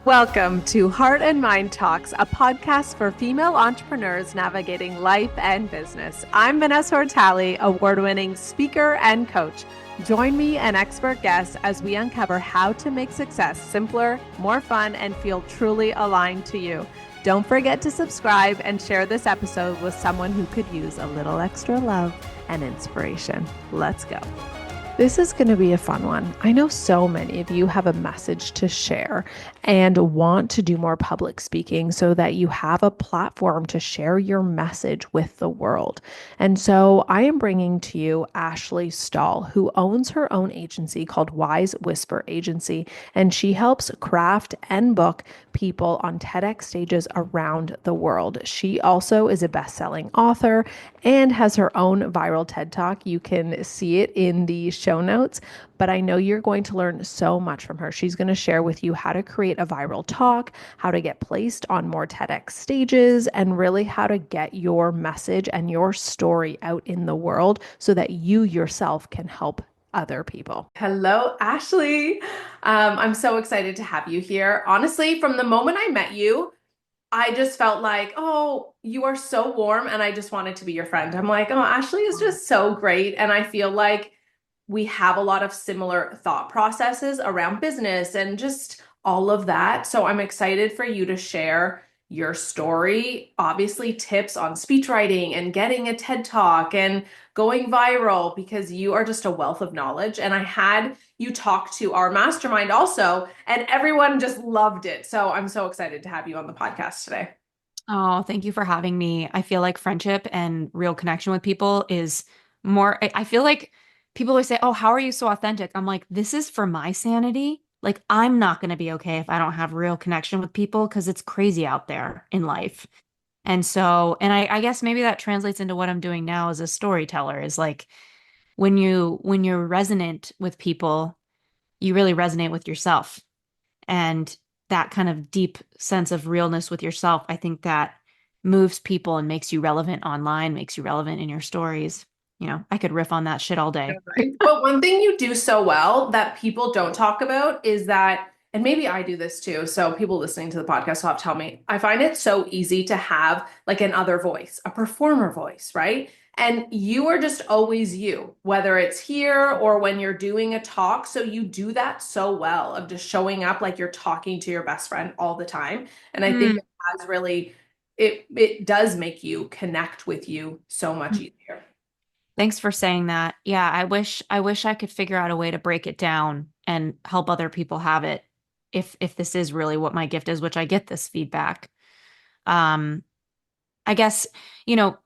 Welcome to Heart and Mind Talks, a podcast for female entrepreneurs navigating life and business. I'm Vanessa Ortali, award-winning speaker and coach. Join me and expert guests as we uncover how to make success simpler, more fun, and feel truly aligned to you. Don't forget to subscribe and share this episode with someone who could use a little extra love and inspiration. Let's go. This is going to be a fun one. I know so many of you have a message to share and want to do more public speaking so that you have a platform to share your message with the world. And so I am bringing to you Ashley Stahl, who owns her own agency called Wise Whisper Agency, and she helps craft and book people on TEDx stages around the world. She also is a best-selling author and has her own viral TED Talk. You can see it in the show notes, but I know you're going to learn so much from her. She's going to share with you how to create a viral talk, how to get placed on more TEDx stages, and really how to get your message and your story out in the world so that you yourself can help other people. Hello, Ashley. I'm so excited to have you here. Honestly, from the moment I met you, I just felt like, oh, you are so warm, and I just wanted to be your friend. I'm like, oh, Ashley is just so great. And I feel like we have a lot of similar thought processes around business and just all of that. So I'm excited for you to share your story, obviously tips on speech writing and getting a TED Talk and going viral, because you are just a wealth of knowledge. And I had you talk to our mastermind also, and everyone just loved it. So I'm so excited to have you on the podcast today. Oh, thank you for having me. I feel like friendship and real connection with people is more, I feel like people always say, "Oh, how are you so authentic?" I'm like, this is for my sanity. Like, I'm not going to be okay if I don't have real connection with people because it's crazy out there in life. And so, and I guess maybe that translates into what I'm doing now as a storyteller is like when you're resonant with people, you really resonate with yourself. And that kind of deep sense of realness with yourself, I think that moves people and makes you relevant online, makes you relevant in your stories. You know, I could riff on that shit all day. Right. But one thing you do so well that people don't talk about is that, and maybe I do this too, so people listening to the podcast will have to tell me, I find it so easy to have like an other voice, a performer voice, right? And you are just always you, whether it's here or when you're doing a talk. So you do that so well of just showing up like you're talking to your best friend all the time. And I think Mm. it has really, it does make you connect with you so much easier. Thanks for saying that. Yeah, I wish I could figure out a way to break it down and help other people have it if this is really what my gift is, which I get this feedback. Um, I guess, you know,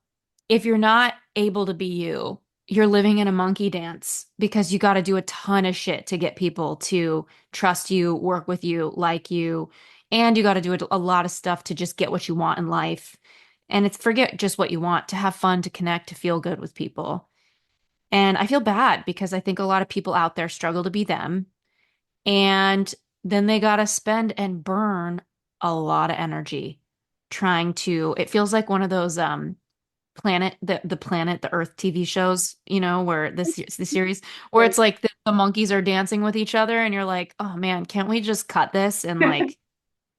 if you're not able to be you, you're living in a monkey dance because you got to do a ton of shit to get people to trust you, work with you, like you, and you got to do a lot of stuff to just get what you want in life. And it's forget just what you want, to have fun, to connect, to feel good with people. And I feel bad because I think a lot of people out there struggle to be them. And then they got to spend and burn a lot of energy trying to, it feels like one of those the Earth TV shows, you know, where the series where it's like the monkeys are dancing with each other and you're like, "Oh man, can't we just cut this and like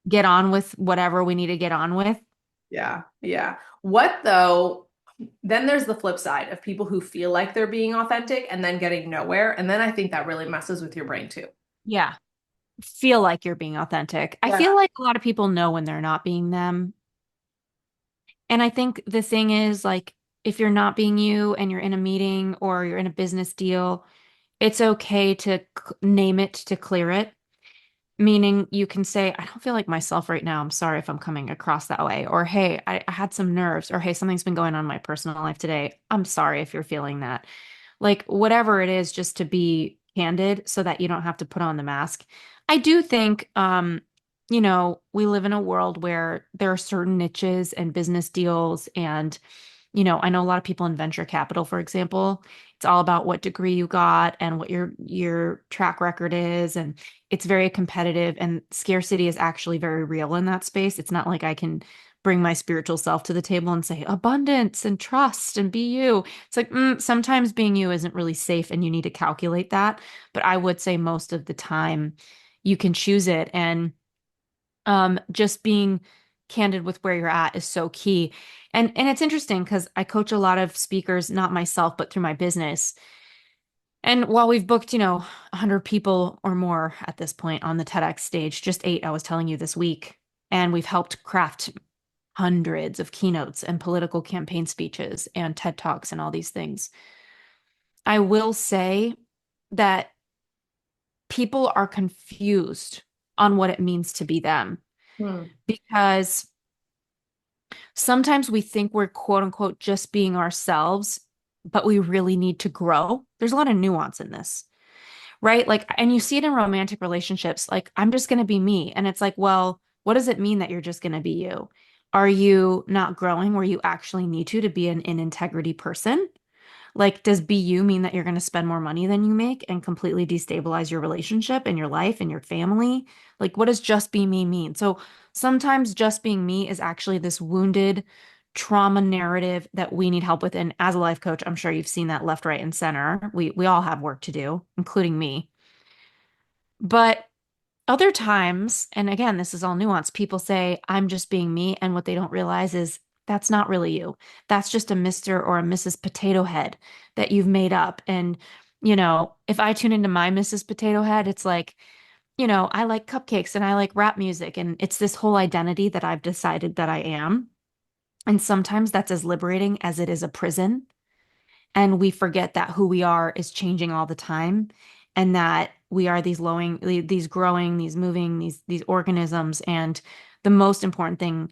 get on with whatever we need to get on with?" Yeah, yeah. What though? Then there's the flip side of people who feel like they're being authentic and then getting nowhere. And then I think that really messes with your brain too. Yeah. Feel like you're being authentic. I Yeah. feel like a lot of people know when they're not being them. And I think the thing is, like, if you're not being you and you're in a meeting or you're in a business deal, it's okay to name it, to clear it. Meaning you can say, I don't feel like myself right now. I'm sorry if I'm coming across that way. Or, hey, I had some nerves. Or, hey, something's been going on in my personal life today. I'm sorry if you're feeling that. Like, whatever it is, just to be candid so that you don't have to put on the mask. I do think, we live in a world where there are certain niches and business deals and I know a lot of people in venture capital, for example, it's all about what degree you got and what your track record is, and it's very competitive and scarcity is actually very real in that space. It's not like I can bring my spiritual self to the table and say abundance and trust and be you. It's like sometimes being you isn't really safe and you need to calculate that. But I would say most of the time you can choose it. And Just being candid with where you're at is so key. And it's interesting because I coach a lot of speakers, not myself, but through my business. And while we've booked, 100 people or more at this point on the TEDx stage, just 8, I was telling you this week, and we've helped craft hundreds of keynotes and political campaign speeches and TED Talks and all these things. I will say that people are confused on what it means to be them Hmm. because sometimes we think we're quote unquote just being ourselves, but we really need to grow. There's a lot of nuance in this, right? Like, and you see it in romantic relationships. Like, I'm just going to be me. And it's like, well, what does it mean that you're just going to be you? Are you not growing where you actually need to be an in integrity person? Like, does BU mean that you're going to spend more money than you make and completely destabilize your relationship and your life and your family? Like, what does just be me mean? So sometimes just being me is actually this wounded trauma narrative that we need help with. And as a life coach, I'm sure you've seen that left, right, and center. We all have work to do, including me. But other times, and again, this is all nuance, people say, I'm just being me. And what they don't realize is that's not really you. That's just a Mr. or a Mrs. Potato Head that you've made up. And, if I tune into my Mrs. Potato Head, it's like, I like cupcakes and I like rap music. And it's this whole identity that I've decided that I am. And sometimes that's as liberating as it is a prison. And we forget that who we are is changing all the time and that we are these growing, these moving, these organisms. And the most important thing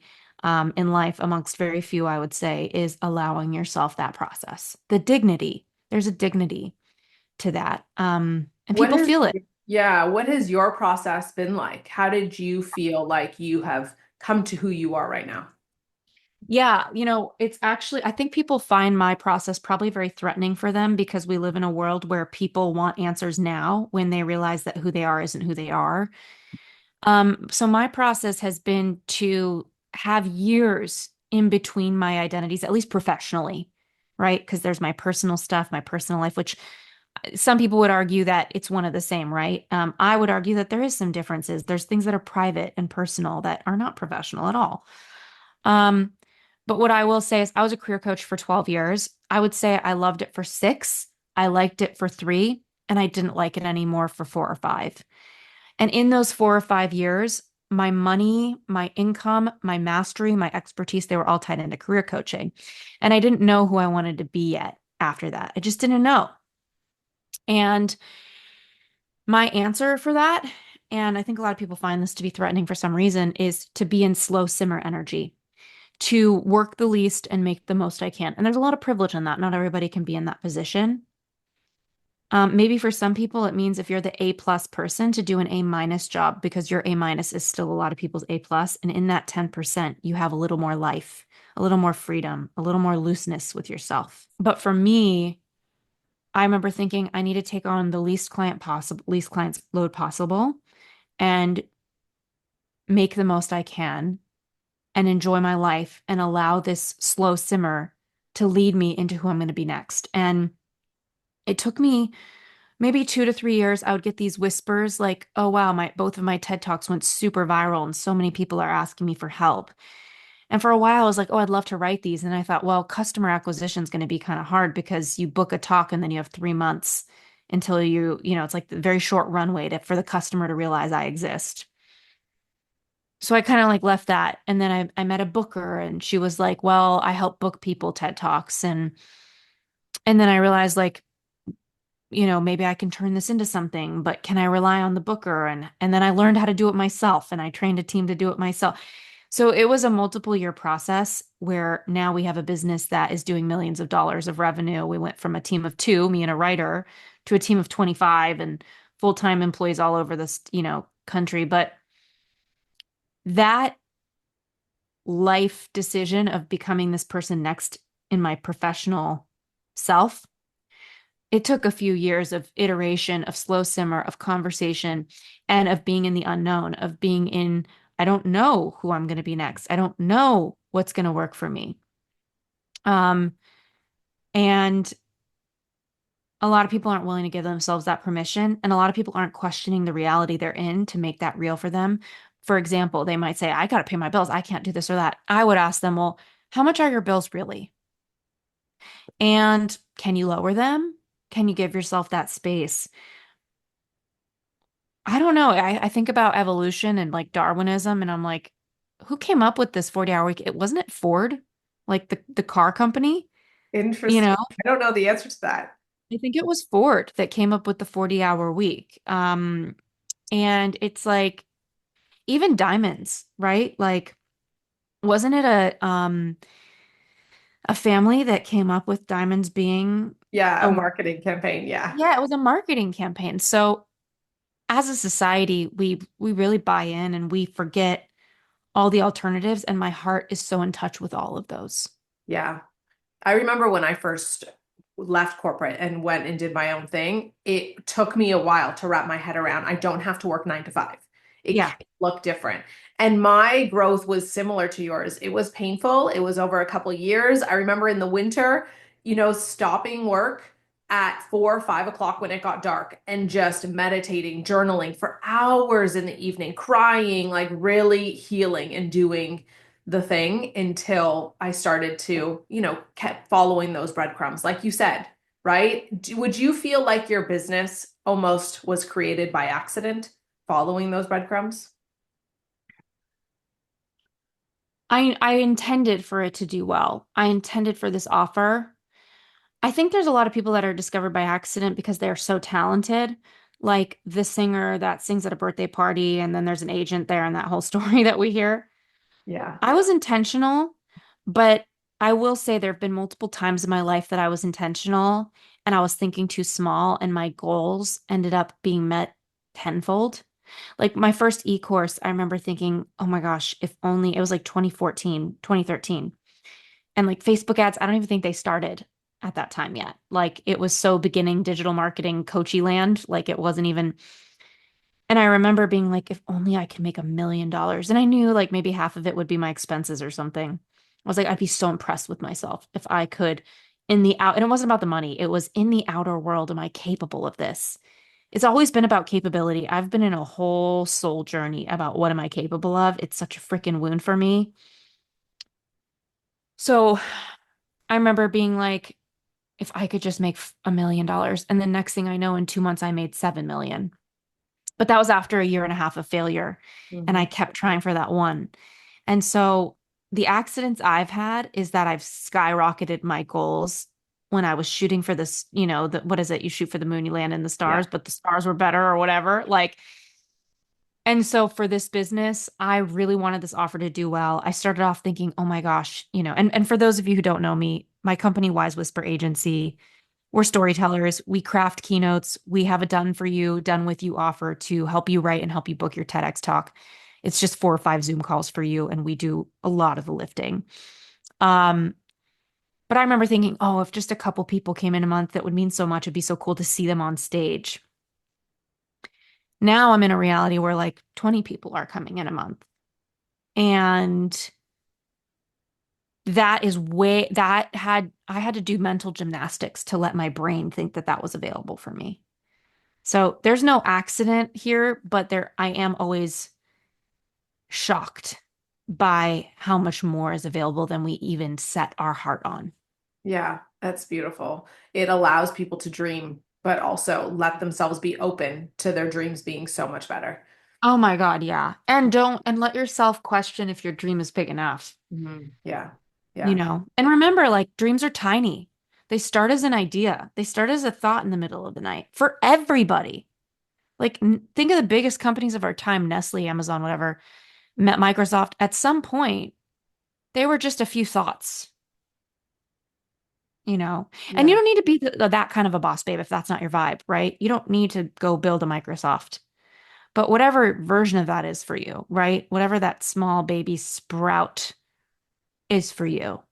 in life, amongst very few, I would say, is allowing yourself that process. The dignity, there's a dignity to that. And What people is, feel it. yeah, what has your process been like? How did you feel like you have come to who you are right now? Yeah, it's actually, I think people find my process probably very threatening for them because we live in a world where people want answers now when they realize that who they are isn't who they are. So my process has been to have years in between my identities, at least professionally, right? Because there's my personal stuff, my personal life, which some people would argue that it's one of the same, right? I would argue that there is some differences. There's things that are private and personal that are not professional at all. Um, but what I will say is I was a career coach for 12 years. I would say I loved it for 6, I liked it for 3, and I didn't like it anymore for 4 or 5. And in those 4 or 5 years, my money, my income, my mastery, my expertise, they were all tied into career coaching. And I didn't know who I wanted to be yet after that. I just didn't know. And my answer for that, and I think a lot of people find this to be threatening for some reason, is to be in slow simmer energy, to work the least and make the most I can. And there's a lot of privilege in that. Not everybody can be in that position. Maybe for some people, it means if you're the A plus person to do an A minus job because your A minus is still a lot of people's A plus. And in that 10%, you have a little more life, a little more freedom, a little more looseness with yourself. But for me, I remember thinking I need to take on the least clients load possible and make the most I can and enjoy my life and allow this slow simmer to lead me into who I'm going to be next. And it took me maybe 2 to 3 years. I would get these whispers like, oh, wow, both of my TED Talks went super viral and so many people are asking me for help. And for a while, I was like, oh, I'd love to write these. And I thought, well, customer acquisition is going to be kind of hard because you book a talk and then you have 3 months until it's like the very short runway for the customer to realize I exist. So I kind of like left that. And then I met a booker and she was like, well, I help book people TED Talks. And then I realized like, maybe I can turn this into something, but can I rely on the booker? And then I learned how to do it myself and I trained a team to do it myself. So it was a multiple year process where now we have a business that is doing millions of dollars of revenue. We went from a team of 2, me and a writer, to a team of 25 and full-time employees all over this, country. But that life decision of becoming this person next in my professional self, it took a few years of iteration, of slow simmer, of conversation, and of being in the unknown, of being in, I don't know who I'm going to be next. I don't know what's going to work for me. And a lot of people aren't willing to give themselves that permission. And a lot of people aren't questioning the reality they're in to make that real for them. for example, they might say, I got to pay my bills. I can't do this or that. I would ask them, well, how much are your bills really? And can you lower them? Can you give yourself that space? I don't know. I think about evolution and like Darwinism, and I'm like, who came up with this 40-hour week? It wasn't it Ford, like the car company, you Interesting. know? I don't know the answer to that. I think it was Ford that came up with the 40-hour week. And it's like even diamonds, right? Like, wasn't it a family that came up with diamonds being Yeah, a a marketing campaign. Yeah. yeah, it was a marketing campaign. So as a society, we really buy in and we forget all the alternatives, and my heart is so in touch with all of those. Yeah. I remember when I first left corporate and went and did my own thing, it took me a while to wrap my head around. I don't have to work 9 to 5. It Yeah. can look different. And my growth was similar to yours. It was painful. It was over a couple of years. I remember in the winter, stopping work at 4 or 5 o'clock when it got dark and just meditating, journaling for hours in the evening, crying, like really healing and doing the thing until I started to, kept following those breadcrumbs, like you said, right? Would you feel like your business almost was created by accident following those breadcrumbs? I intended for it to do well. I intended for this offer. I think there's a lot of people that are discovered by accident because they're so talented. Like the singer that sings at a birthday party, and then there's an agent there, and that whole story that we hear. Yeah. I was intentional, but I will say there have been multiple times in my life that I was intentional and I was thinking too small, and my goals ended up being met tenfold. Like my first e-course, I remember thinking, oh my gosh, if only it was like 2014, 2013. And like Facebook ads, I don't even think they started at that time yet. Like it was so beginning digital marketing coachy land. Like it wasn't even. And I remember being like, if only I could make $1 million. And I knew like maybe half of it would be my expenses or something. I was like, I'd be so impressed with myself if I could in the out. And it wasn't about the money. It was in the outer world. Am I capable of this? It's always been about capability. I've been in a whole soul journey about what am I capable of. It's such a freaking wound for me. So I remember being like, if I could just make $1 million. And the next thing I know, in 2 months, I made 7 million. But that was after a year and a half of failure. And Mhm. I kept trying for that one. And so the accidents I've had is that I've skyrocketed my goals when I was shooting for this, what is it? You shoot for the moon, you land in the Yeah. stars, but the stars were better or whatever. Like, and so for this business, I really wanted this offer to do well. I started off thinking, oh my gosh, and for those of you who don't know me, my company, Wise Whisper Agency, we're storytellers. We craft keynotes. We have a done for you, done with you offer to help you write and help you book your TEDx talk. It's just 4 or 5 Zoom calls for you, and we do a lot of the lifting. Um, but I remember thinking, oh, if just a couple people came in a month, that would mean so much. It'd be so cool to see them on stage. Now I'm in a reality where like 20 people are coming in a month. And that is way that had I had to do mental gymnastics to let my brain think that that was available for me. So there's no accident here, but I am always shocked by how much more is available than we even set our heart on. Yeah, that's beautiful. It allows people to dream, but also let themselves be open to their dreams being so much better. Oh my God, yeah. And let yourself question if your dream is big enough, Yeah. Yeah. And remember, like dreams are tiny. They start as an idea. They start as a thought in the middle of the night for everybody. Like think of the biggest companies of our time, Nestle, Amazon, whatever, met Microsoft. At some point, they were just a few thoughts. And you Yeah. don't need to be that kind of a boss babe if that's not your vibe, right? You don't need to go build a Microsoft. But whatever version of that is for you, right? Whatever that small baby sprout is for you,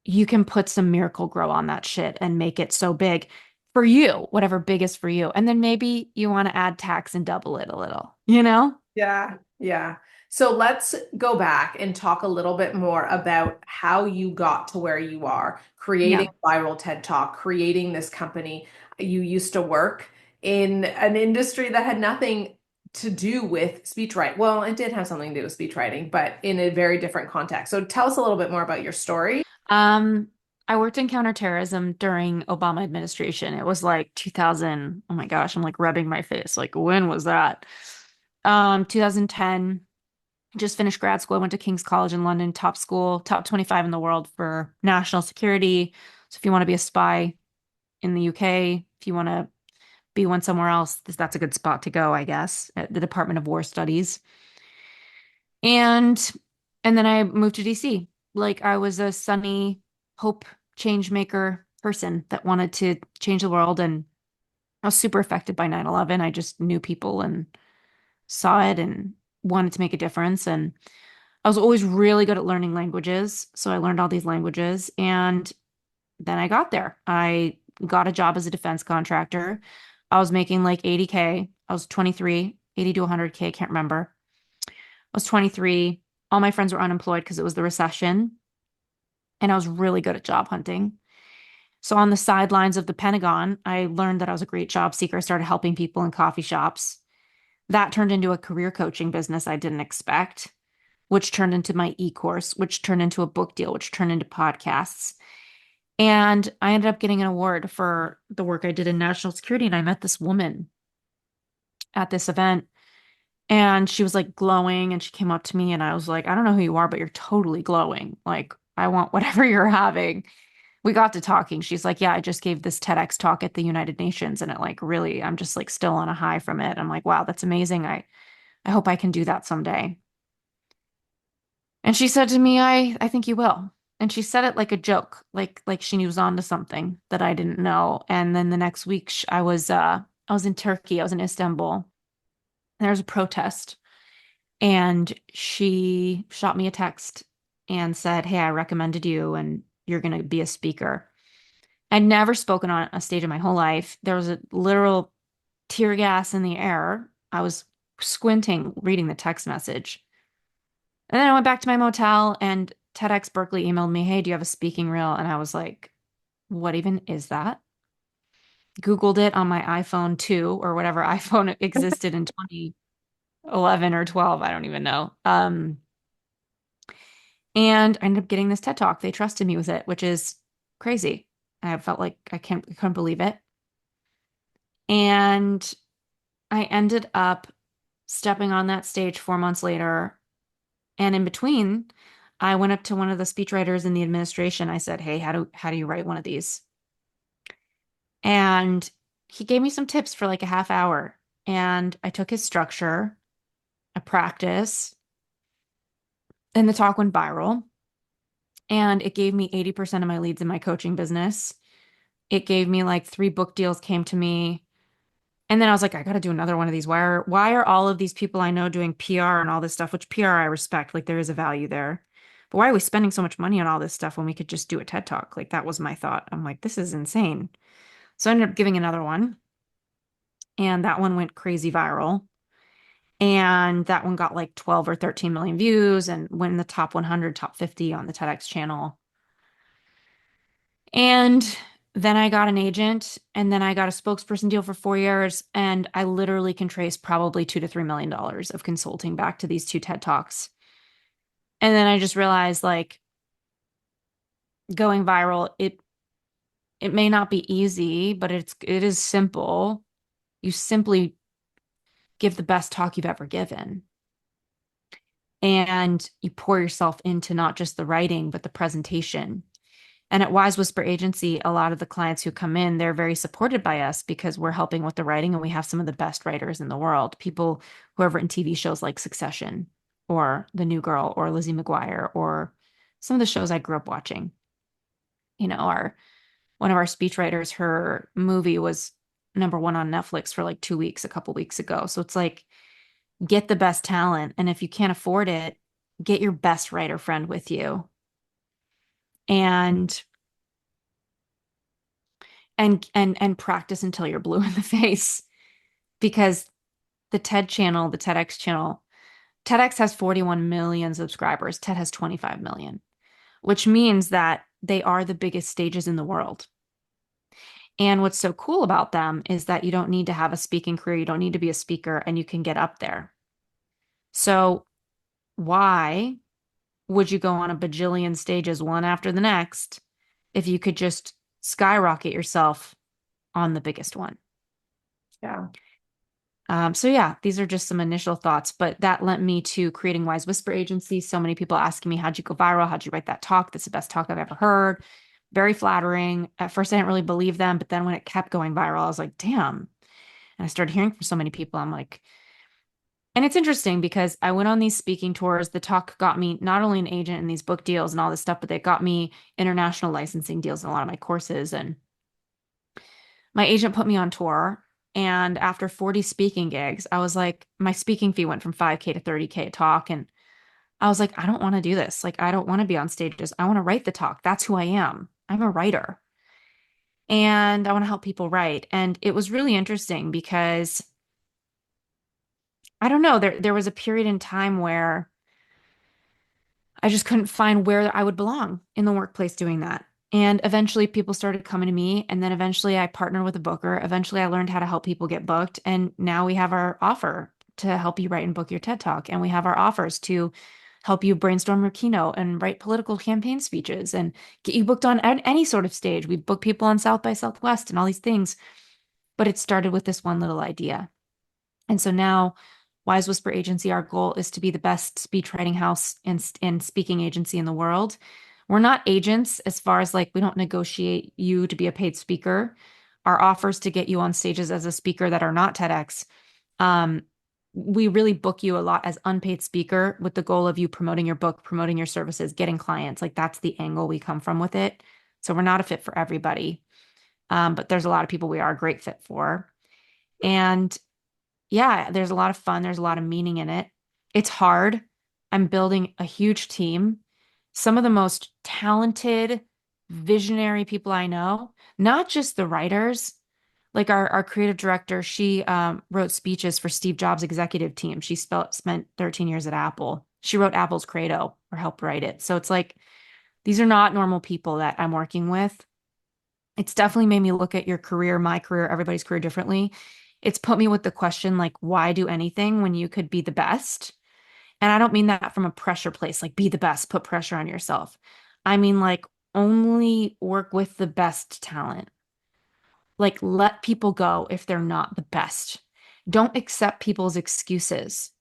you can put some Miracle Grow on that shit and make it so big for you, whatever big is for you. And then maybe you want to add tax and double it a little? Yeah, yeah. So let's go back and talk a little bit more about how you got to where you are, creating Yeah. a viral TED Talk, creating this company. You used to work in an industry that had nothing to do with speech writing. Well, it did have something to do with speech writing, but in a very different context. So tell us a little bit more about your story. Um, I worked in counterterrorism during Obama administration. It was like 2000. Oh my gosh, I'm like rubbing my face. Like, when was that? 2010. Just finished grad school. I went to King's College in London, top school, top 25 in the world for national security. So if you want to be a spy in the UK, if you want to be one somewhere else, that's a good spot to go, I guess, at the Department of War Studies. And and then I moved to DC. Like I was a sunny hope change maker person that wanted to change the world, and I was super affected by 9/11. I just knew people and saw it and wanted to make a difference. And I was always really good at learning languages. So I learned all these languages. And then I got there. I got a job as a defense contractor. I was making like 80K. I was 23, 80 to 100K, can't remember. I was 23. All my friends were unemployed because it was the recession. And I was really good at job hunting. So on the sidelines of the Pentagon, I learned that I was a great job seeker. I started helping people in coffee shops. That turned into a career coaching business I didn't expect, which turned into my e-course, which turned into a book deal, which turned into podcasts. And I ended up getting an award for the work I did in national security. And I met this woman at this event, and she was like glowing, and she came up to me and I was like, I don't know who you are, but you're totally glowing. Like, I want whatever you're having. We got to talking. She's like, yeah, I just gave this TEDx talk at the United Nations, and it like really, I'm just like still on a high from it. I'm like, wow, that's amazing. I hope I can do that someday. And she said to me, I think you will. And she said it like a joke, like she was on to something that I didn't know. And then the next week I was in Turkey, I was in Istanbul. And there was a protest, and she shot me a text and said, "Hey, I recommended you and you're going to be a speaker." I'd never spoken on a stage in my whole life. There was a literal tear gas in the air. I was squinting reading the text message. And then I went back to my motel, and TEDx Berkeley emailed me, "Hey, do you have a speaking reel?" And I was like, what even is that? Googled it on my iPhone 2 or whatever iPhone existed in 2011 or 12. I don't even know. And I ended up getting this TED Talk. They trusted me with it, which is crazy. I felt like I couldn't believe it. And I ended up stepping on that stage 4 months later. And in between, I went up to one of the speechwriters in the administration. I said, "Hey, how do you write one of these?" And he gave me some tips for like a half hour. And I took his structure, a practice, and the talk went viral. And it gave me 80% of my leads in my coaching business. It gave me like 3 book deals came to me. And then I was like, I got to do another one of these. Why are all of these people I know doing PR and all this stuff, which PR I respect, like there is a value there. But why are we spending so much money on all this stuff when we could just do a TED Talk? Like that was my thought. I'm like, this is insane. So I ended up giving another one, and that one went crazy viral. And that one got like 12 or 13 million views and went in the top 100, top 50 on the TEDx channel. And then I got an agent, and then I got a spokesperson deal for 4 years. And I literally can trace probably $2 to $3 million of consulting back to these 2 TED Talks. And then I just realized like going viral, it may not be easy, but it is simple. You simply give the best talk you've ever given. And you pour yourself into not just the writing, but the presentation. And at Wise Whisper Agency, a lot of the clients who come in, they're very supported by us because we're helping with the writing, and we have some of the best writers in the world. People who have written TV shows like Succession or The New Girl or Lizzie McGuire or some of the shows I grew up watching. Our one of our speechwriters, her movie was #1 on Netflix for like 2 weeks, a couple weeks ago. So it's like, get the best talent. And if you can't afford it, get your best writer friend with you. And and practice until you're blue in the face, because the TEDx channel, TEDx has 41 million subscribers. TED has 25 million, which means that they are the biggest stages in the world. And what's so cool about them is that you don't need to have a speaking career, you don't need to be a speaker, and you can get up there. So why would you go on a bajillion stages one after the next if you could just skyrocket yourself on the biggest one? Yeah. So yeah, these are just some initial thoughts, but that led me to creating Wise Whisper Agency. So many people asking me, how'd you go viral? How'd you write that talk? That's the best talk I've ever heard. Very flattering. At first, I didn't really believe them, but then when it kept going viral, I was like, damn. And I started hearing from so many people. I'm like, and it's interesting because I went on these speaking tours. The talk got me not only an agent in these book deals and all this stuff, but they got me international licensing deals in a lot of my courses. And my agent put me on tour. And after 40 speaking gigs, I was like, my speaking fee went from 5K to 30K a talk. And I was like, I don't want to do this. Like, I don't want to be on stages. I want to write the talk. That's who I am. I'm a writer and I want to help people write. And it was really interesting because I don't know, there was a period in time where I just couldn't find where I would belong in the workplace doing that. And eventually people started coming to me. And then eventually I partnered with a booker. Eventually I learned how to help people get booked. And now we have our offer to help you write and book your TED Talk. And we have our offers to help you brainstorm your keynote and write political campaign speeches and get you booked on any sort of stage. We book people on South by Southwest and all these things. But it started with this one little idea. And so now, Wise Whisper Agency, our goal is to be the best speech writing house and speaking agency in the world. We're not agents as far as like we don't negotiate you to be a paid speaker. Our offers to get you on stages as a speaker that are not TEDx. Um, we really book you a lot as unpaid speaker with the goal of you promoting your book, promoting your services, getting clients. Like that's the angle we come from with it. So we're not a fit for everybody. But there's a lot of people we are a great fit for. And yeah, there's a lot of fun. There's a lot of meaning in it. It's hard. I'm building a huge team. Some of the most talented, visionary people I know, not just the writers. Like our creative director, she wrote speeches for Steve Jobs' executive team. She spent 13 years at Apple. She wrote Apple's Credo or helped write it. So it's like these are not normal people that I'm working with. It's definitely made me look at your career, my career, everybody's career differently. It's put me with the question, like, why do anything when you could be the best? And I don't mean that from a pressure place, like be the best, put pressure on yourself. I mean, like, only work with the best talent. Like, let people go if they're not the best. Don't accept people's excuses.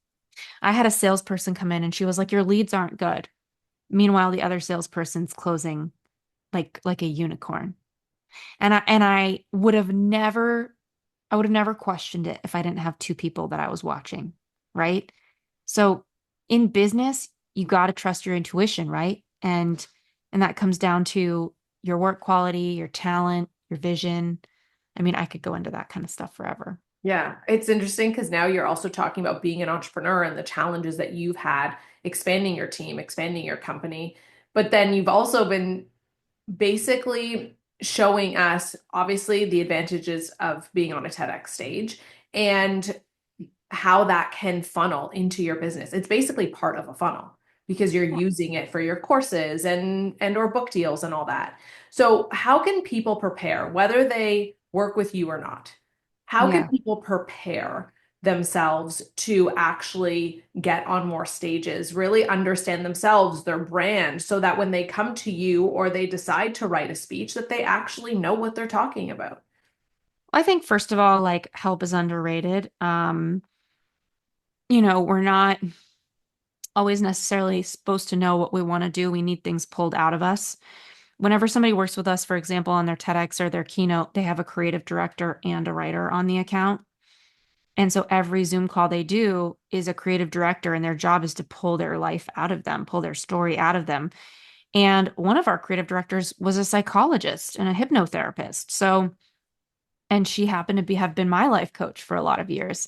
I had a salesperson come in and she was like, your leads aren't good. Meanwhile, the other salesperson's closing like a unicorn. And I would have never questioned it if I didn't have two people that I was watching, right? So in business, you got to trust your intuition, right? And that comes down to your work quality, your talent, your vision. I mean, I could go into that kind of stuff forever. Yeah, it's interesting because now you're also talking about being an entrepreneur and the challenges that you've had expanding your team, expanding your company. But then you've also been basically showing us, obviously, the advantages of being on a TEDx stage and how that can funnel into your business. It's basically part of a funnel because you're using it for your courses and or book deals and all that. So how can people prepare whether they work with you or not? How can Yeah. people prepare themselves to actually get on more stages, really understand themselves, their brand, so that when they come to you or they decide to write a speech, that they actually know what they're talking about? I think first of all, like help is underrated. We're not always necessarily supposed to know what we want to do. We need things pulled out of us. Whenever somebody works with us, for example, on their TEDx or their keynote, they have a creative director and a writer on the account. And so every Zoom call they do is a creative director, and their job is to pull their life out of them, pull their story out of them. And one of our creative directors was a psychologist and a hypnotherapist. So, and she happened to have been my life coach for a lot of years.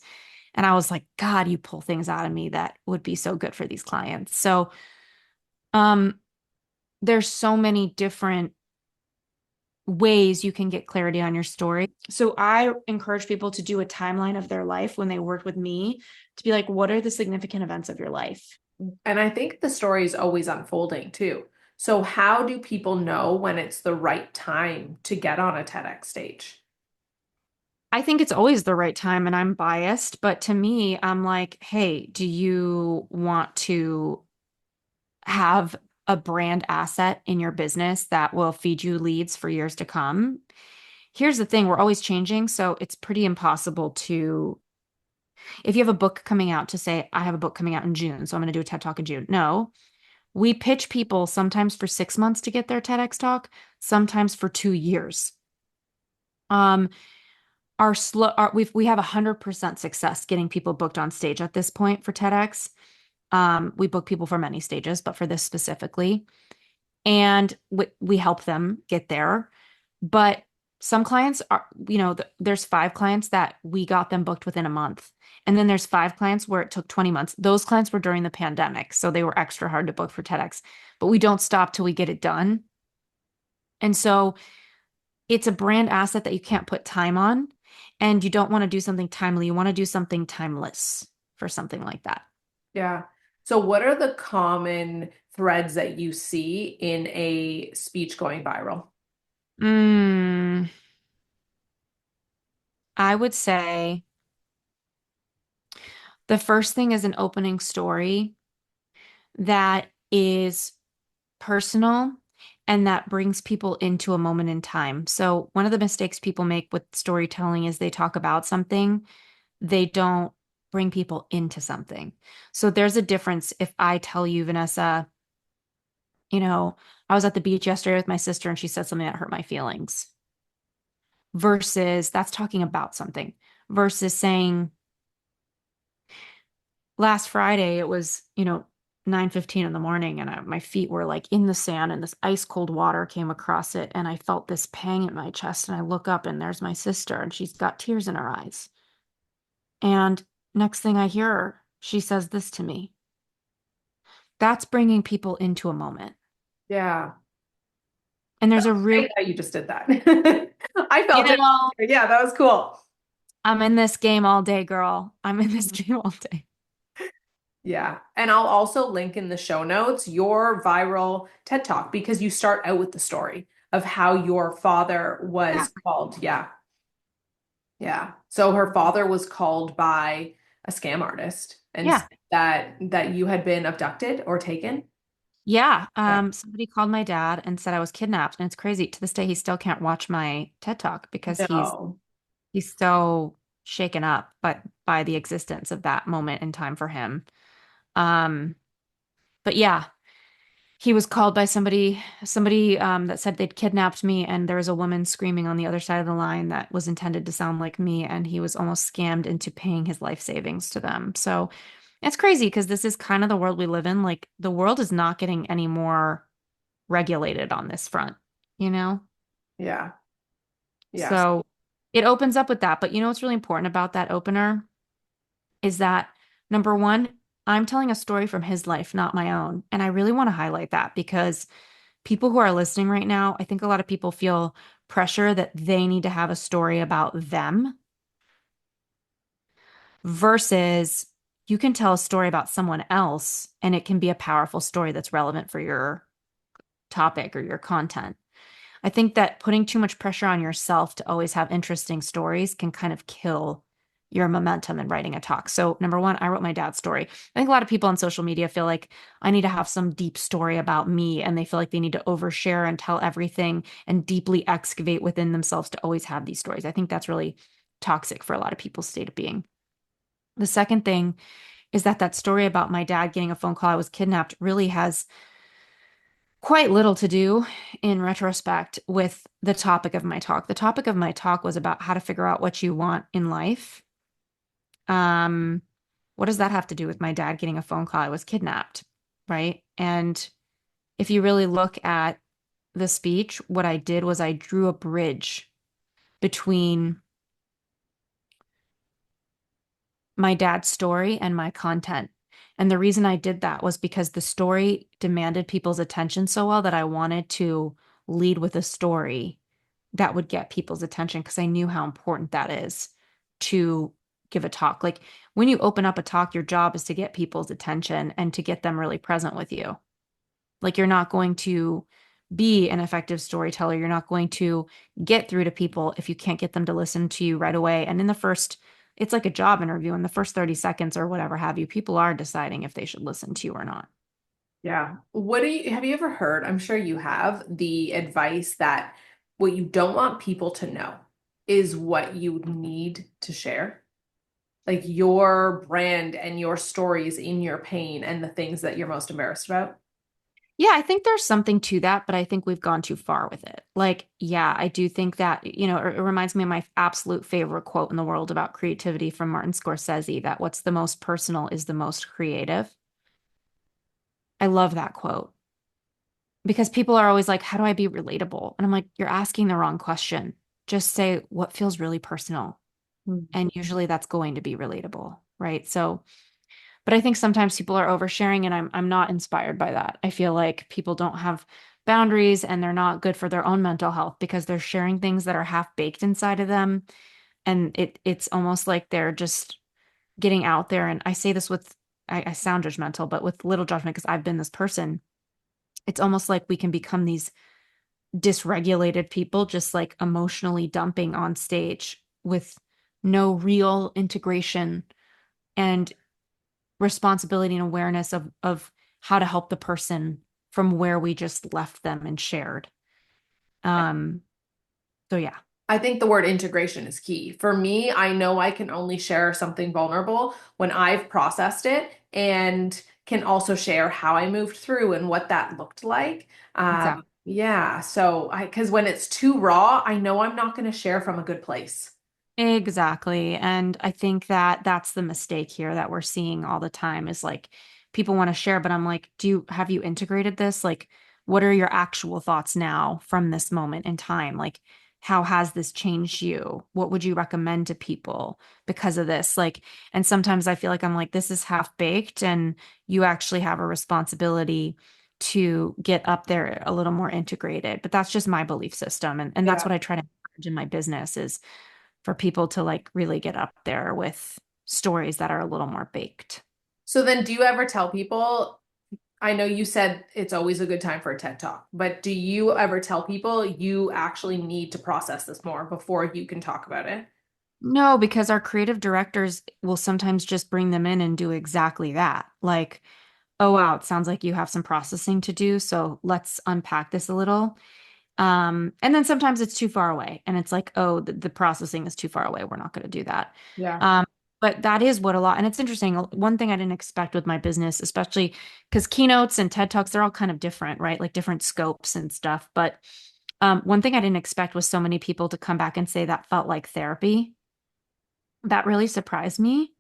And I was like, God, you pull things out of me that would be so good for these clients. So, um, there's so many different ways you can get clarity on your story. So I encourage people to do a timeline of their life when they work with me to be like, what are the significant events of your life? And I think the story is always unfolding too. So how do people know when it's the right time to get on a TEDx stage? I think it's always the right time, and I'm biased, but to me, I'm like, hey, do you want to have a brand asset in your business that will feed you leads for years to come? Here's the thing, we're always changing, so it's pretty impossible to, if you have a book coming out, to say, I have a book coming out in June, so I'm going to do a TED Talk in June. No, we pitch people sometimes for 6 months to get their TEDx talk, sometimes for 2 years. Um, we have 100% success getting people booked on stage at this point for TEDx. We book people for many stages, but for this specifically, and we help them get there. But some clients are, there's 5 clients that we got them booked within a month. And then there's 5 clients where it took 20 months. Those clients were during the pandemic, so they were extra hard to book for TEDx. But we don't stop till we get it done. And so it's a brand asset that you can't put time on, and you don't want to do something timely. You want to do something timeless for something like that. Yeah. So what are the common threads that you see in a speech going viral? Mm, I would say the first thing is an opening story that is personal and that brings people into a moment in time. So, one of the mistakes people make with storytelling is they talk about something, they don't bring people into something. So, there's a difference if I tell you, Vanessa, you know, I was at the beach yesterday with my sister and she said something that hurt my feelings, versus that's talking about something, versus saying, last Friday it was, 9:15 in the morning, and my feet were like in the sand and this ice cold water came across it and I felt this pang in my chest, and I look up and there's my sister and she's got tears in her eyes. And next thing I hear her, she says this to me. That's bringing people into a moment. Yeah. And there's a real, Great how you just did that. I you felt it. know, Yeah, that was cool. I'm in this game all day, girl. I'm in this game all day. Yeah. And I'll also link in the show notes your viral TED Talk because you start out with the story of how your father Yeah. was called. Yeah. Yeah. So her father was called by a scam artist and Yeah. said that you had been abducted or taken. Yeah. Yeah. Somebody called my dad and said I was kidnapped. And it's crazy. To this day, he still can't watch my TED Talk because No. he's so shaken up by the existence of that moment in time for him. Um, but yeah, he was called by somebody that said they'd kidnapped me, and there was a woman screaming on the other side of the line that was intended to sound like me, and he was almost scammed into paying his life savings to them. So it's crazy because this is kind of the world we live in. Like the world is not getting any more regulated on this front, you know? Yeah. Yes. So it opens up with that. But you know what's really important about that opener is that, number one, I'm telling a story from his life, not my own. And I really want to highlight that because people who are listening right now, I think a lot of people feel pressure that they need to have a story about them, versus you can tell a story about someone else and it can be a powerful story that's relevant for your topic or your content. I think that putting too much pressure on yourself to always have interesting stories can kind of kill your momentum in writing a talk. So, number one, I wrote my dad's story. I think a lot of people on social media feel like I need to have some deep story about me, and they feel like they need to overshare and tell everything and deeply excavate within themselves to always have these stories. I think that's really toxic for a lot of people's state of being. The second thing is that that story about my dad getting a phone call I was kidnapped really has quite little to do in retrospect with the topic of my talk. The topic of my talk was about how to figure out what you want in life. Um, what does that have to do with my dad getting a phone call I was kidnapped, right? And if you really look at the speech, what I did was I drew a bridge between my dad's story and my content. And the reason I did that was because the story demanded people's attention so well that I wanted to lead with a story that would get people's attention because I knew how important that is to give a talk. Like when you open up a talk, your job is to get people's attention and to get them really present with you. Like you're not going to be an effective storyteller. You're not going to get through to people if you can't get them to listen to you right away. And in the first, it's like a job interview. In the first 30 seconds or whatever have you, people are deciding if they should listen to you or not. Yeah. Have you ever heard, I'm sure you have, the advice that what you don't want people to know is what you need to share? Like your brand and your stories in your pain and the things that you're most embarrassed about? Yeah, I think there's something to that, but I think we've gone too far with it. Like, yeah, I do think that, it reminds me of my absolute favorite quote in the world about creativity from Martin Scorsese, that what's the most personal is the most creative. I love that quote because people are always like, how do I be relatable? And I'm like, you're asking the wrong question. Just say what feels really personal. Hmm. And usually that's going to be relatable, right? So, but I think sometimes people are oversharing and I'm not inspired by that. I feel like people don't have boundaries and they're not good for their own mental health because they're sharing things that are half baked inside of them. And it's almost like they're just getting out there. And I say this with I sound judgmental, but with little judgment because I've been this person. It's almost like we can become these dysregulated people, just like emotionally dumping on stage with no real integration and responsibility and awareness of how to help the person from where we just left them and shared. Um, so yeah, I think the word integration is key. For me, I know I can only share something vulnerable when I've processed it and can also share how I moved through and what that looked like. exactly. Yeah, because when it's too raw, I know I'm not going to share from a good place. Exactly. And I think that that's the mistake here that we're seeing all the time is like people want to share, but I'm like, have you integrated this? Like, what are your actual thoughts now from this moment in time? Like, how has this changed you? What would you recommend to people because of this? Like, and sometimes I feel like I'm like, this is half baked, and you actually have a responsibility to get up there a little more integrated. But that's just my belief system. And that's Yeah. what I try to encourage in my business is for people to like really get up there with stories that are a little more baked. So then, do you ever tell people? I know you said it's always a good time for a TED Talk, but do you ever tell people you actually need to process this more before you can talk about it? No, because our creative directors will sometimes just bring them in and do exactly that. Like, oh, wow, it sounds like you have some processing to do. So let's unpack this a little. And then sometimes it's too far away and it's like, oh, the processing is too far away. We're not going to do that. Yeah. Um, but that is what a lot, and it's interesting. One thing I didn't expect with my business, especially because keynotes and TED Talks, they're all kind of different, right? Like different scopes and stuff. But one thing I didn't expect was so many people to come back and say that felt like therapy. That really surprised me.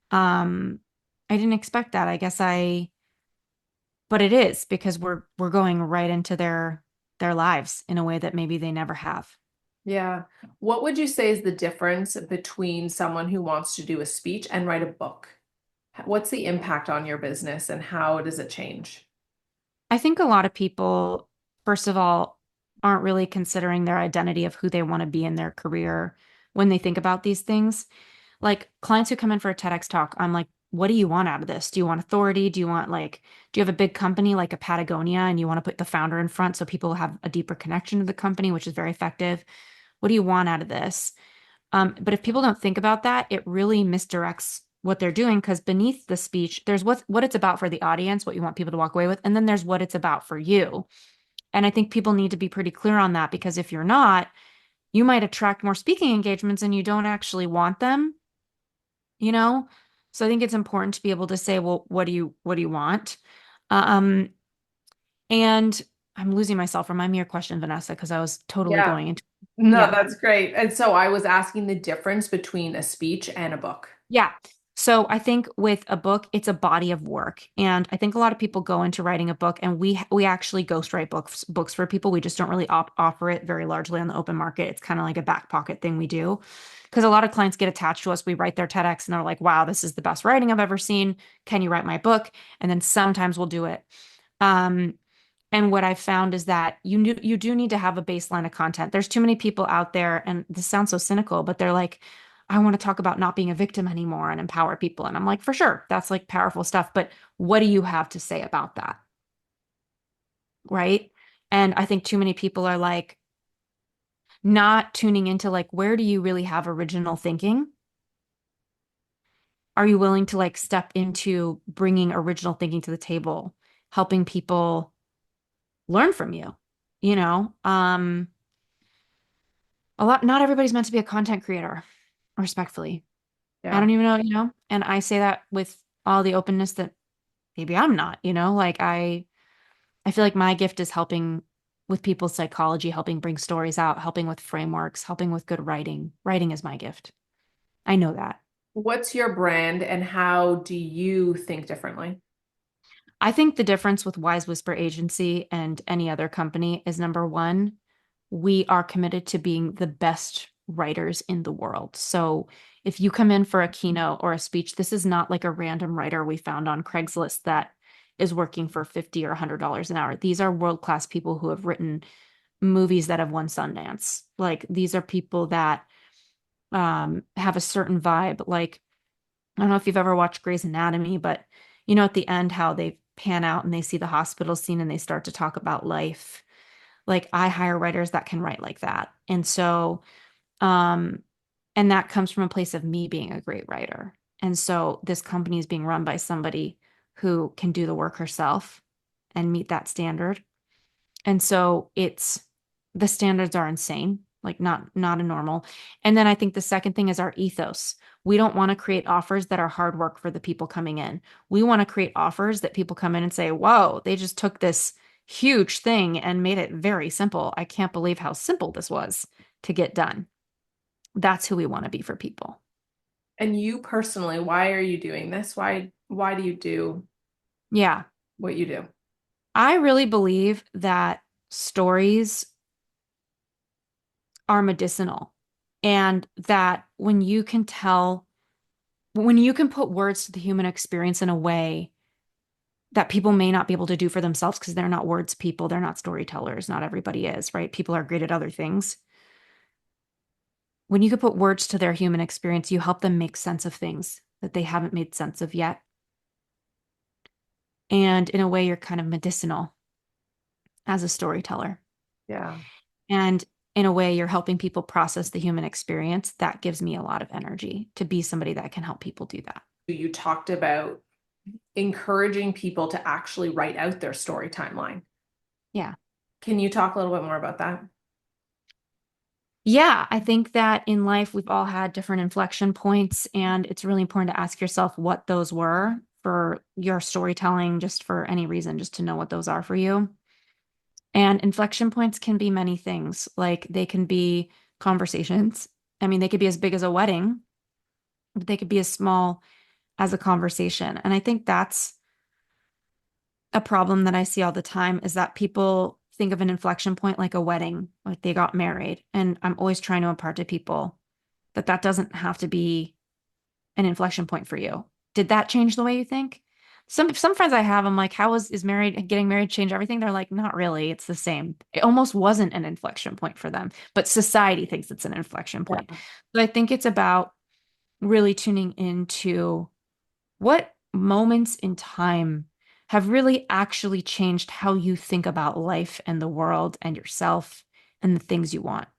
Um, I didn't expect that. But it is because we're going right into their lives in a way that maybe they never have. Yeah. What would you say is the difference between someone who wants to do a speech and write a book? What's the impact on your business and how does it change? I think a lot of people, first of all, aren't really considering their identity of who they want to be in their career when they think about these things. Like clients who come in for a TEDx talk, I'm like, what do you want out of this? Do you want authority? Do you have a big company like a Patagonia and you want to put the founder in front so people have a deeper connection to the company, which is very effective? What do you want out of this? But if people don't think about that, it really misdirects what they're doing because beneath the speech, there's what it's about for the audience, what you want people to walk away with, and then there's what it's about for you. And I think people need to be pretty clear on that because if you're not, you might attract more speaking engagements and you don't actually want them, you know? So I think it's important to be able to say, well, what do you want? Um, and I'm losing myself. Remind me your question, Vanessa, because I was totally Yeah. going into, No, yeah. that's great. And so I was asking the difference between a speech and a book. Yeah. So I think with a book, it's a body of work. And I think a lot of people go into writing a book and we actually ghostwrite books for people. We just don't really offer it very largely on the open market. It's kind of like a back pocket thing we do. Because a lot of clients get attached to us. We write their TEDx and they're like, wow, this is the best writing I've ever seen. Can you write my book? And then sometimes we'll do it. Um, and what I found is that you do need to have a baseline of content. There's too many people out there, and this sounds so cynical, but they're like, I want to talk about not being a victim anymore and empower people. And I'm like, for sure, that's like powerful stuff. But what do you have to say about that? right? And I think too many people are like not tuning into like, where do you really have original thinking? Are you willing to like step into bringing original thinking to the table, helping people learn from you? You know, not everybody's meant to be a content creator, respectfully. I Yeah. don't even know, and I say that with all the openness that maybe I'm not, like I feel like my gift is helping with people's psychology, helping bring stories out, helping with frameworks, helping with good writing. Writing is my gift. I know that. What's your brand and how do you think differently? I think the difference with Wise Whisper Agency and any other company is number one, we are committed to being the best writers in the world. So if you come in for a keynote or a speech, this is not like a random writer we found on Craigslist that is working for 50 or $100 an hour. These are world-class people who have written movies that have won Sundance. Like these are people that have a certain vibe. Like I don't know if you've ever watched Grey's Anatomy, but at the end how they pan out and they see the hospital scene and they start to talk about life. Like I hire writers that can write like that. And so, um, and that comes from a place of me being a great writer. And so this company is being run by somebody who can do the work herself and meet that standard. And so it's the standards are insane, like not a normal. And then I think the second thing is our ethos. We don't want to create offers that are hard work for the people coming in. We want to create offers that people come in and say, "Whoa, they just took this huge thing and made it very simple. I can't believe how simple this was to get done." That's who we want to be for people. And you personally, why are you doing this? Why do you do Yeah. what you do? I really believe that stories are medicinal and that when you can put words to the human experience in a way that people may not be able to do for themselves because they're not words people, they're not storytellers, not everybody is, right? People are great at other things. When you can put words to their human experience, you help them make sense of things that they haven't made sense of yet. And in a way, you're kind of medicinal as a storyteller. Yeah. And in a way, you're helping people process the human experience. That gives me a lot of energy to be somebody that can help people do that. You talked about encouraging people to actually write out their story timeline. Yeah. Can you talk a little bit more about that? Yeah, I think that in life we've all had different inflection points, and it's really important to ask yourself what those were for your storytelling, just for any reason, just to know what those are for you. And inflection points can be many things, like they can be conversations. I mean, they could be as big as a wedding, but they could be as small as a conversation. And I think that's a problem that I see all the time is that people think of an inflection point like a wedding, like they got married. And I'm always trying to impart to people that that doesn't have to be an inflection point for you. Did that change the way you think? Some friends I have, I'm like, how is married getting married change everything? They're like, not really. It's the same. It almost wasn't an inflection point for them, but society thinks it's an inflection point. Yeah. So I think it's about really tuning into what moments in time have really actually changed how you think about life and the world and yourself and the things you want.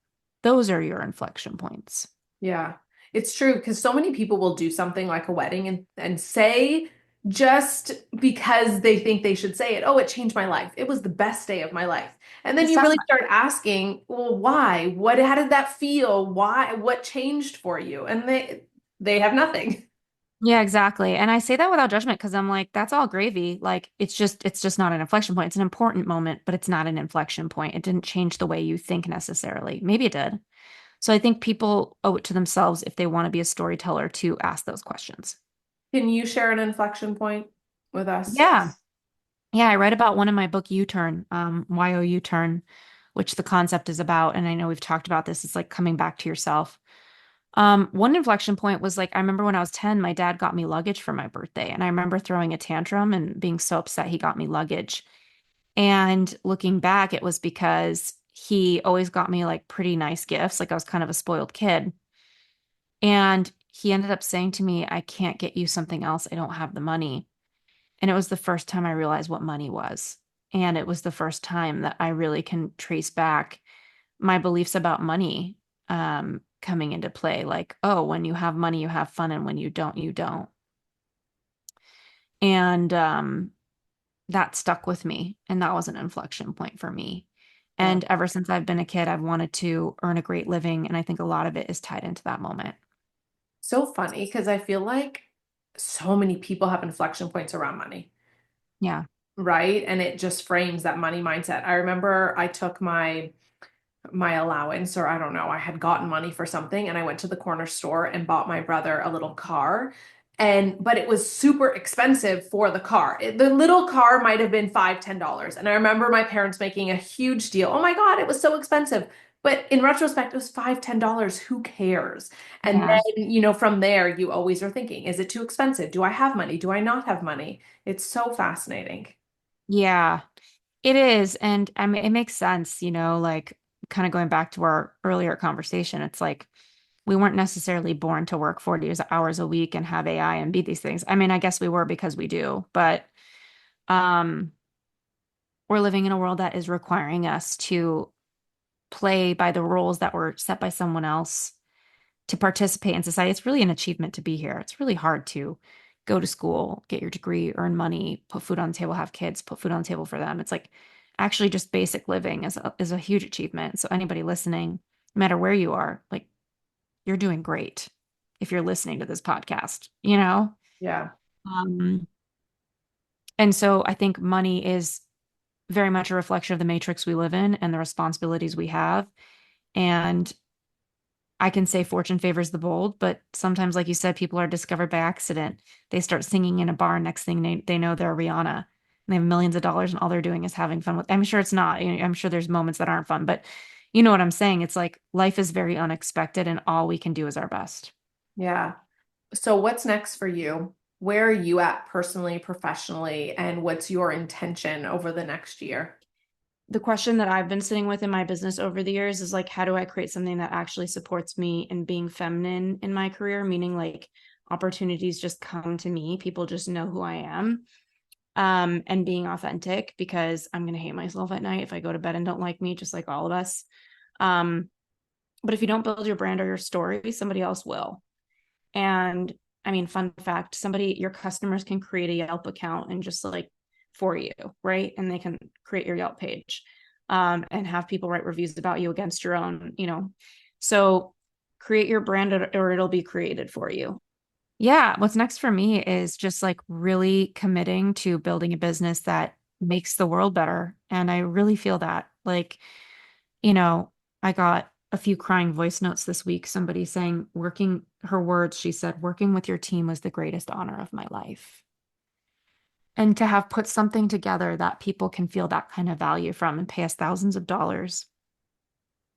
Those are your inflection points. Yeah, it's true because so many people will do something like a wedding and say just because they think they should say it, oh, it changed my life. It was the best day of my life. And then It you sounds really start asking, well, why? How did that feel? Why? What changed for you? And they have nothing. Yeah, exactly. And I say that without judgment because I'm like, that's all gravy. Like it's just not an inflection point. It's an important moment, but it's not an inflection point. It didn't change the way you think necessarily. Maybe it did. So I think people owe it to themselves if they want to be a storyteller to ask those questions. Can you share an inflection point with us? Yeah. Yeah, I read about one in my book, U-Turn, YO U-Turn, which the concept is about. And I know we've talked about this. It's like coming back to yourself. One inflection point was like, I remember when I was 10, my dad got me luggage for my birthday. And I remember throwing a tantrum and being so upset he got me luggage. And looking back, it was because he always got me like pretty nice gifts. Like I was kind of a spoiled kid. And he ended up saying to me, I can't get you something else. I don't have the money. And it was the first time I realized what money was. And it was the first time that I really can trace back my beliefs about money coming into play. Like, oh, when you have money, you have fun. And when you don't, you don't. And that stuck with me. And that was an inflection point for me. Yeah. And ever since I've been a kid, I've wanted to earn a great living. And I think a lot of it is tied into that moment. So funny because I feel like so many people have inflection points around money, Yeah. right? And it just frames that money mindset. I remember I took my allowance, or I don't know, I had gotten money for something and I went to the corner store and bought my brother a little car. But it was super expensive for the car. The little car might have been $5, $10. And I remember my parents making a huge deal. Oh my God, it was so expensive. But in retrospect, it was $5, $10. Who cares? And Yeah. then, from there, you always are thinking, is it too expensive? Do I have money? Do I not have money? It's so fascinating. Yeah. It is. And I mean, it makes sense, like kind of going back to our earlier conversation. It's like we weren't necessarily born to work 40 hours a week and have AI and be these things. I mean, I guess we were because we do, but um, we're living in a world that is requiring us to play by the rules that were set by someone else to participate in society. It's really an achievement to be here. It's really hard to go to school, get your degree, earn money, put food on the table, have kids, put food on the table for them. It's like actually just basic living is a huge achievement. So anybody listening, no matter where you are, like you're doing great if you're listening to this podcast. Yeah. Um, and so I think money is very much a reflection of the matrix we live in and the responsibilities we have. And I can say fortune favors the bold, but sometimes, like you said, people are discovered by accident. They start singing in a bar. Next thing they know, they're Rihanna. And they have millions of dollars, and all they're doing is having fun with. I'm sure it's not. I'm sure there's moments that aren't fun, but you know what I'm saying. It's like life is very unexpected, and all we can do is our best. Yeah. So what's next for you? Where are you at personally, professionally, and what's your intention over the next year? The question that I've been sitting with in my business over the years is like, how do I create something that actually supports me in being feminine in my career? Meaning like opportunities just come to me. People just know who I am. And being authentic, because I'm going to hate myself at night if I go to bed and don't like me, just like all of us. Um, but if you don't build your brand or your story, somebody else will. And I mean, fun fact, your customers can create a Yelp account and just like for you, right? And they can create your Yelp page and have people write reviews about you against your own. So create your brand or it'll be created for you. Yeah, what's next for me is just like really committing to building a business that makes the world better. And I really feel that. Like, you know, I got a few crying voice notes this week. Somebody saying, her words, she said, working with your team was the greatest honor of my life. And to have put something together that people can feel that kind of value from and pay us thousands of dollars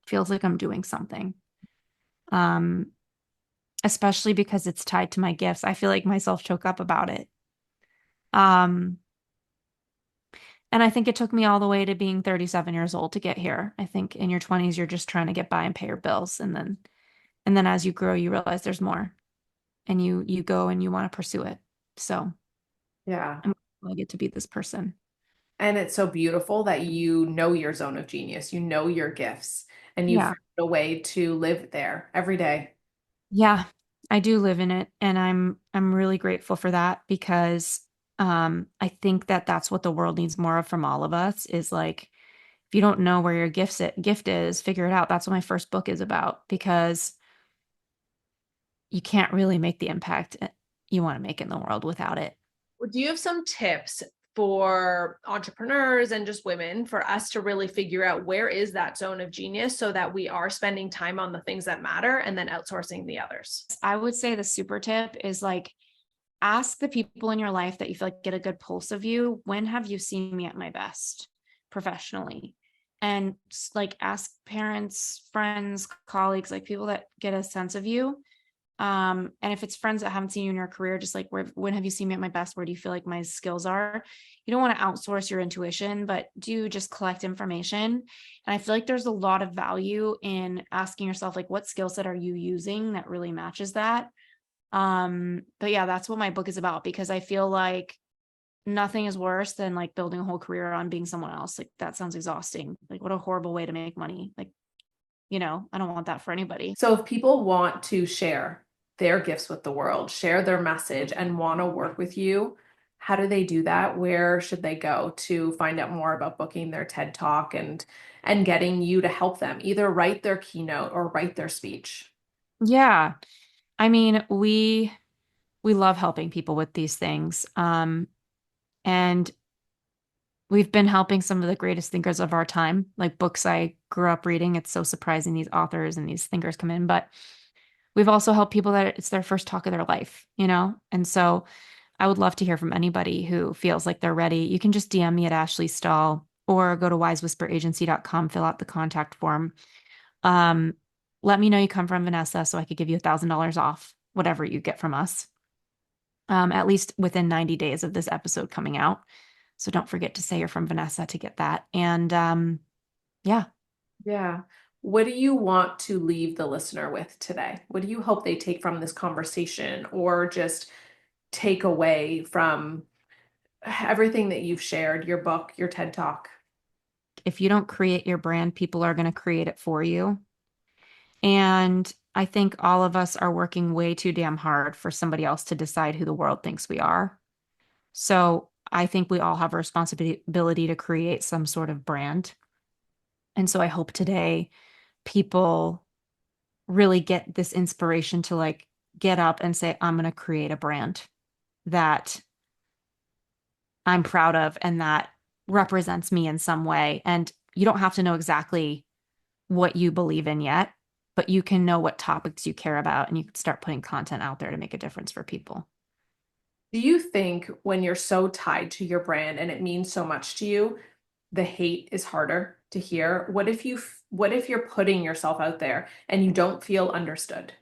feels like I'm doing something. Um, Especially because it's tied to my gifts. I feel like myself choke up about it. Um, and I think it took me all the way to being 37 years old to get here. I think in your 20s, you're just trying to get by and pay your bills. And then as you grow, you realize there's more and you go and you want to pursue it. So Yeah. I'm grateful I get to be this person. And it's so beautiful that you know your zone of genius, you know your gifts, and you Yeah. found a way to live there every day. Yeah. I do live in it and I'm really grateful for that because I think that that's what the world needs more of from all of us is like if you don't know where your gift is, figure it out. That's what my first book is about because you can't really make the impact you want to make in the world without it. Well, do you have some tips for entrepreneurs and just women for us to really figure out where is that zone of genius so that we are spending time on the things that matter and then outsourcing the others? I would say the super tip is like ask the people in your life that you feel like get a good pulse of you. When have you seen me at my best professionally? And like ask parents, friends, colleagues, like people that get a sense of you. And if it's friends that haven't seen you in your career, just like when have you seen me at my best? Where do you feel like my skills are? You don't want to outsource your intuition, but do just collect information. And I feel like there's a lot of value in asking yourself, like, what skill set are you using that really matches that? But yeah, that's what my book is about because I feel like nothing is worse than like building a whole career on being someone else. Like that sounds exhausting. Like what a horrible way to make money. Like, I don't want that for anybody. So if people want to share their gifts with the world, share their message, and want to work with you, how do they do that? Where should they go to find out more about booking their TED Talk and getting you to help them either write their keynote or write their speech? Yeah. I mean, we love helping people with these things. And we've been helping some of the greatest thinkers of our time, like books I grew up reading. It's so surprising these authors and these thinkers come in, but we've also helped people that it's their first talk of their life, And so I would love to hear from anybody who feels like they're ready. You can just DM me at Ashley Stahl or go to wisewhisperagency.com, fill out the contact form. Um, Let me know you come from Vanessa so I could give you $1,000 off whatever you get from us, at least within 90 days of this episode coming out. So don't forget to say you're from Vanessa to get that. And yeah. Yeah. What do you want to leave the listener with today? What do you hope they take from this conversation or just take away from everything that you've shared, your book, your TED Talk? If you don't create your brand, people are going to create it for you. And I think all of us are working way too damn hard for somebody else to decide who the world thinks we are. So I think we all have a responsibility to create some sort of brand. And so I hope today people really get this inspiration to like get up and say, I'm going to create a brand that I'm proud of and that represents me in some way. And you don't have to know exactly what you believe in yet, but you can know what topics you care about and you can start putting content out there to make a difference for people. Do you think when you're so tied to your brand and it means so much to you, the hate is harder to hear? What if you're putting yourself out there and you don't feel understood?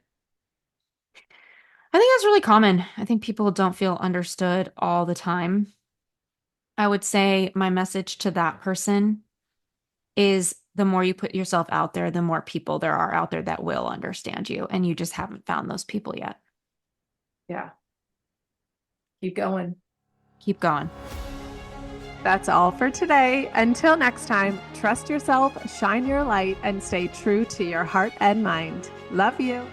I think that's really common. I think people don't feel understood all the time. I would say my message to that person is the more you put yourself out there, the more people there are out there that will understand you. And you just haven't found those people yet. Yeah. Keep going. Keep going. That's all for today. Until next time, trust yourself, shine your light, and stay true to your heart and mind. Love you.